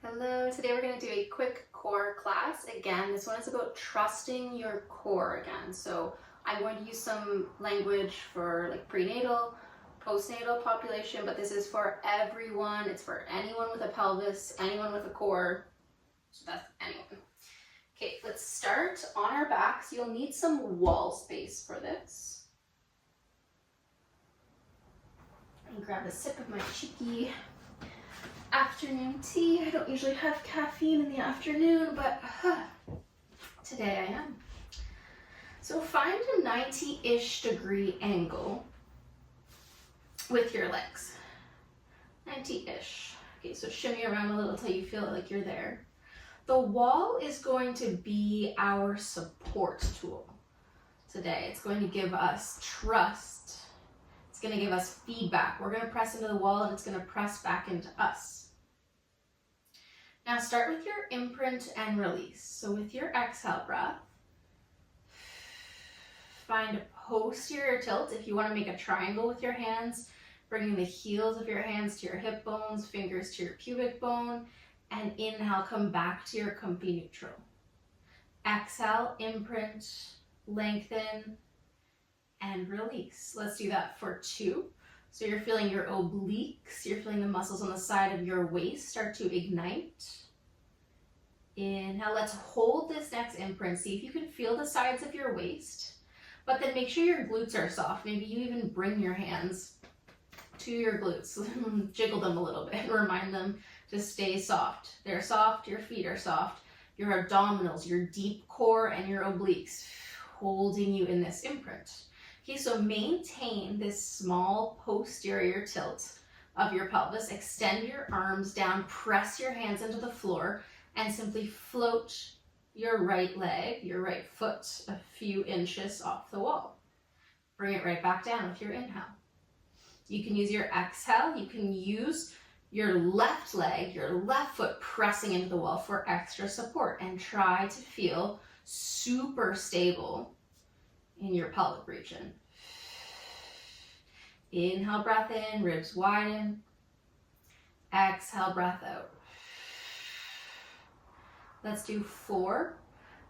Hello, today we're going to do a quick core class. Again, this one is about trusting your core again. So I'm going to use some language for like prenatal, postnatal population, but this is for everyone. It's for anyone with a pelvis, anyone with a core. So that's anyone. Okay, let's start on our backs. You'll need some wall space for this. And grab a sip of my cheeky afternoon tea. I don't usually have caffeine in the afternoon, but today I am. So find a 90-ish degree angle with your legs. 90-ish. Okay, so shimmy around a little till you feel like you're there. The wall is going to be our support tool today. It's going to give us trust. It's going to give us feedback. We're going to press into the wall and it's going to press back into us. Now start with your imprint and release. So with your exhale breath, find a posterior tilt. If you want to make a triangle with your hands, bringing the heels of your hands to your hip bones, fingers to your pubic bone, and inhale, come back to your comfy neutral. Exhale, imprint, lengthen, and release. Let's do that for 2. So you're feeling your obliques, you're feeling the muscles on the side of your waist start to ignite. Inhale, let's hold this next imprint. See if you can feel the sides of your waist, but then make sure your glutes are soft. Maybe you even bring your hands to your glutes, jiggle them a little bit, remind them to stay soft. They're soft, your feet are soft, your abdominals, your deep core, and your obliques holding you in this imprint. Okay, so maintain this small posterior tilt of your pelvis. Extend your arms down, press your hands into the floor, and simply float your right leg, your right foot, a few inches off the wall. Bring it right back down with your inhale. You can use your exhale. You can use your left leg, your left foot pressing into the wall for extra support, and try to feel super stable in your pelvic region. Inhale, breath in, ribs widen. Exhale, breath out. Let's do 4.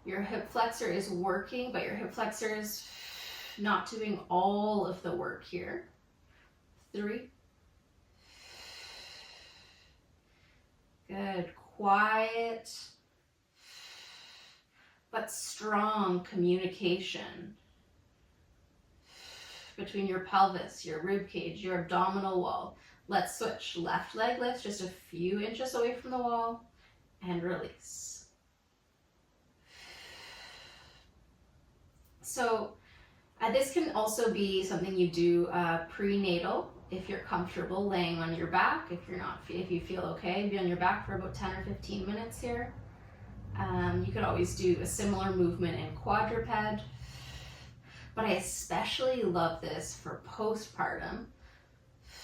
Your hip flexor is working, but your hip flexor is not doing all of the work here. 3. Good, quiet, but strong communication between your pelvis, your rib cage, your abdominal wall. Let's switch. Left leg lifts just a few inches away from the wall and release. So this can also be something you do prenatal if you're comfortable laying on your back. If you're not, if you feel okay, be on your back for about 10 or 15 minutes here. You could always do a similar movement in quadruped. But I especially love this for postpartum.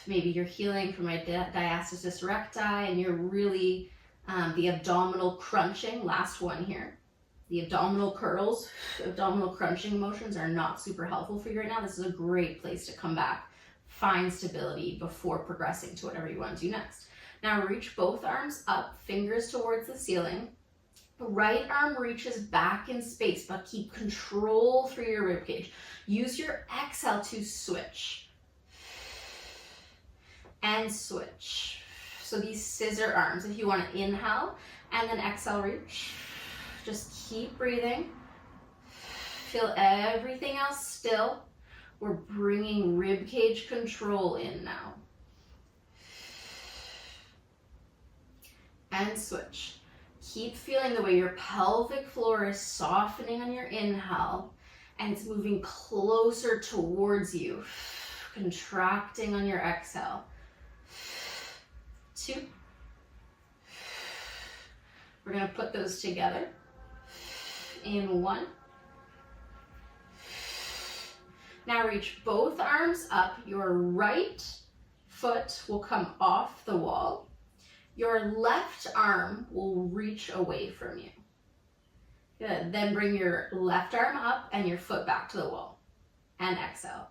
Maybe you're healing from a diastasis recti and you're really, the abdominal crunching, last one here. The abdominal curls, abdominal crunching motions are not super helpful for you right now. This is a great place to come back, find stability before progressing to whatever you want to do next. Now reach both arms up, fingers towards the ceiling. Right arm reaches back in space, but keep control through your rib cage. Use your exhale to switch and switch. So these scissor arms, if you want to inhale and then exhale, reach. Just keep breathing. Feel everything else still. We're bringing rib cage control in now. And switch. Keep feeling the way your pelvic floor is softening on your inhale and it's moving closer towards you, contracting on your exhale. 2. We're going to put those together in 1. Now reach both arms up. Your right foot will come off the wall. Your left arm will reach away from you. Good. Then bring your left arm up and your foot back to the wall. And exhale.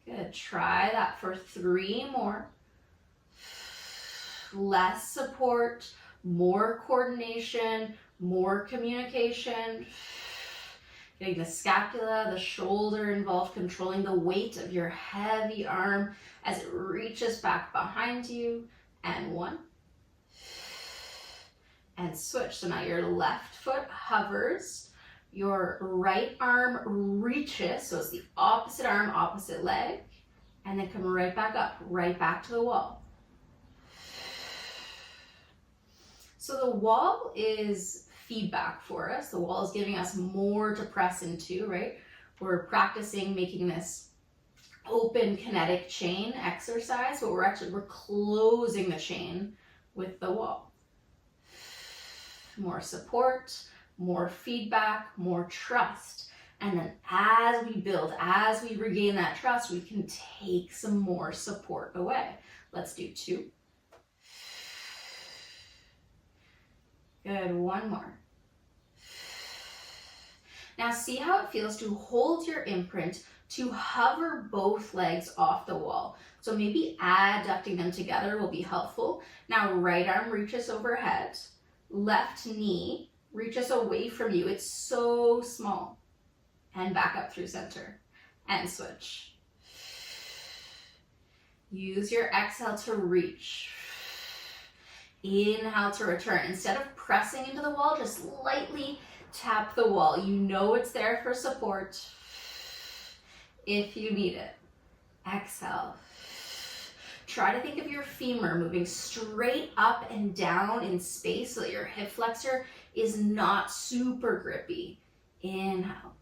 Good. Try that for 3 more. Less support, more coordination, more communication. Getting the scapula, the shoulder involved, controlling the weight of your heavy arm as it reaches back behind you. And 1. And switch. So now your left foot hovers, your right arm reaches, so it's the opposite arm, opposite leg, and then come right back up, right back to the wall. So the wall is feedback for us. The wall is giving us more to press into, right? We're practicing making this open kinetic chain exercise, but we're closing the chain with the wall. More support, more feedback, more trust. And then as we build, as we regain that trust, we can take some more support away. Let's do 2. Good, 1 more. Now see how it feels to hold your imprint, to hover both legs off the wall. So maybe adducting them together will be helpful. Now right arm reaches overhead, left knee reaches away from you. It's so small. And back up through center. And switch. Use your exhale to reach. Inhale to return. Instead of pressing into the wall, just lightly tap the wall. You know it's there for support if you need it. Exhale. Try to think of your femur moving straight up and down in space so that your hip flexor is not super grippy. Inhale.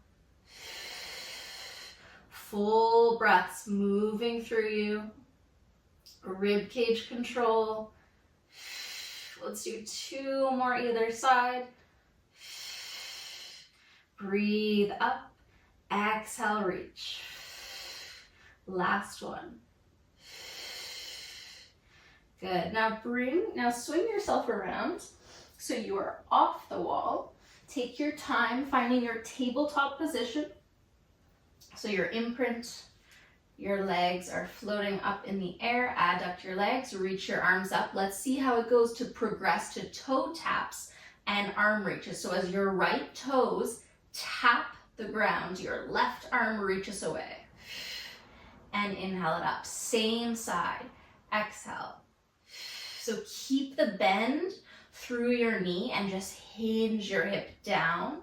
Full breaths moving through you. Rib cage control. Let's do 2 more either side. Breathe up. Exhale, reach. Last one. Good. Now swing yourself around so you are off the wall. Take your time finding your tabletop position. So your imprint, your legs are floating up in the air. Adduct your legs, reach your arms up. Let's see how it goes to progress to toe taps and arm reaches. So as your right toes tap the ground, your left arm reaches away. And inhale it up. Same side. Exhale. So keep the bend through your knee and just hinge your hip down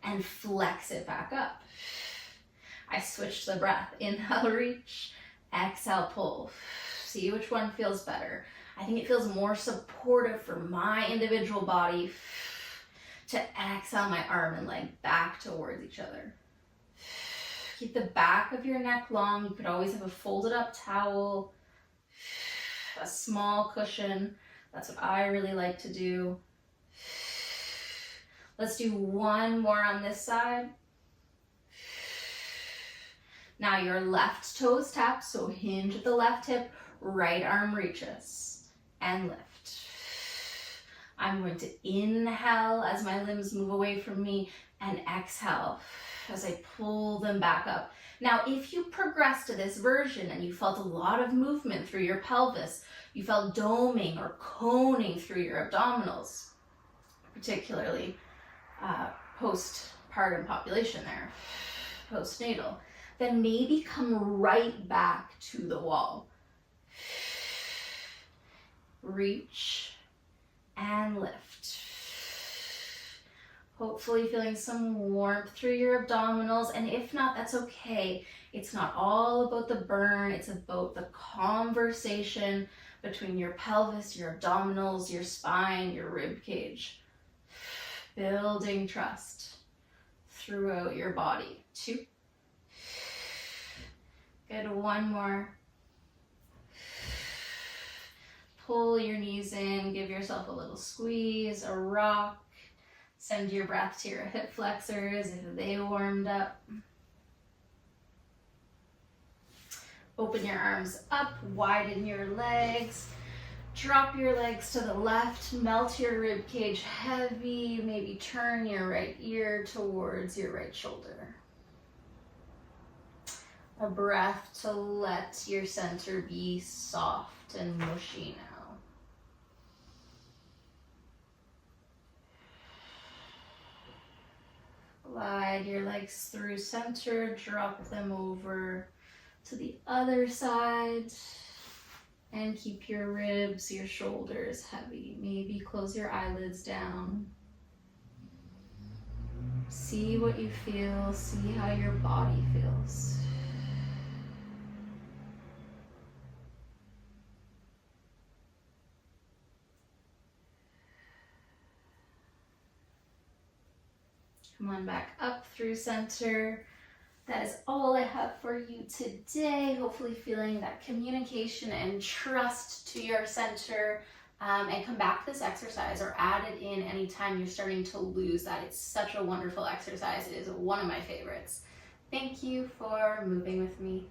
and flex it back up. I switched the breath. Inhale, reach. Exhale, pull. See which one feels better. I think it feels more supportive for my individual body to exhale my arm and leg back towards each other. Keep the back of your neck long. You could always have a folded up towel, a small cushion. That's what I really like to do. Let's do 1 more on this side. Now your left toes tap, so hinge at the left hip, right arm reaches, and lift. I'm going to inhale as my limbs move away from me, and exhale as I pull them back up. Now, if you progress to this version and you felt a lot of movement through your pelvis, you felt doming or coning through your abdominals, particularly postpartum population there, postnatal, then maybe come right back to the wall. Reach and lift. Hopefully feeling some warmth through your abdominals, and if not, that's okay. It's not all about the burn, it's about the conversation between your pelvis, your abdominals, your spine, your rib cage. Building trust throughout your body. 2. Good, 1 more. Pull your knees in, give yourself a little squeeze, a rock. Send your breath to your hip flexors if they warmed up. Open your arms up, widen your legs. Drop your legs to the left, melt your rib cage heavy. Maybe turn your right ear towards your right shoulder. A breath to let your center be soft and mushy now. Glide your legs through center, drop them over to the other side, and keep your ribs, your shoulders heavy. Maybe close your eyelids down. See what you feel, see how your body feels. Come on back up through center. That is all I have for you today. Hopefully feeling that communication and trust to your center. And come back to this exercise or add it in anytime you're starting to lose that. It's such a wonderful exercise. It is one of my favorites. Thank you for moving with me.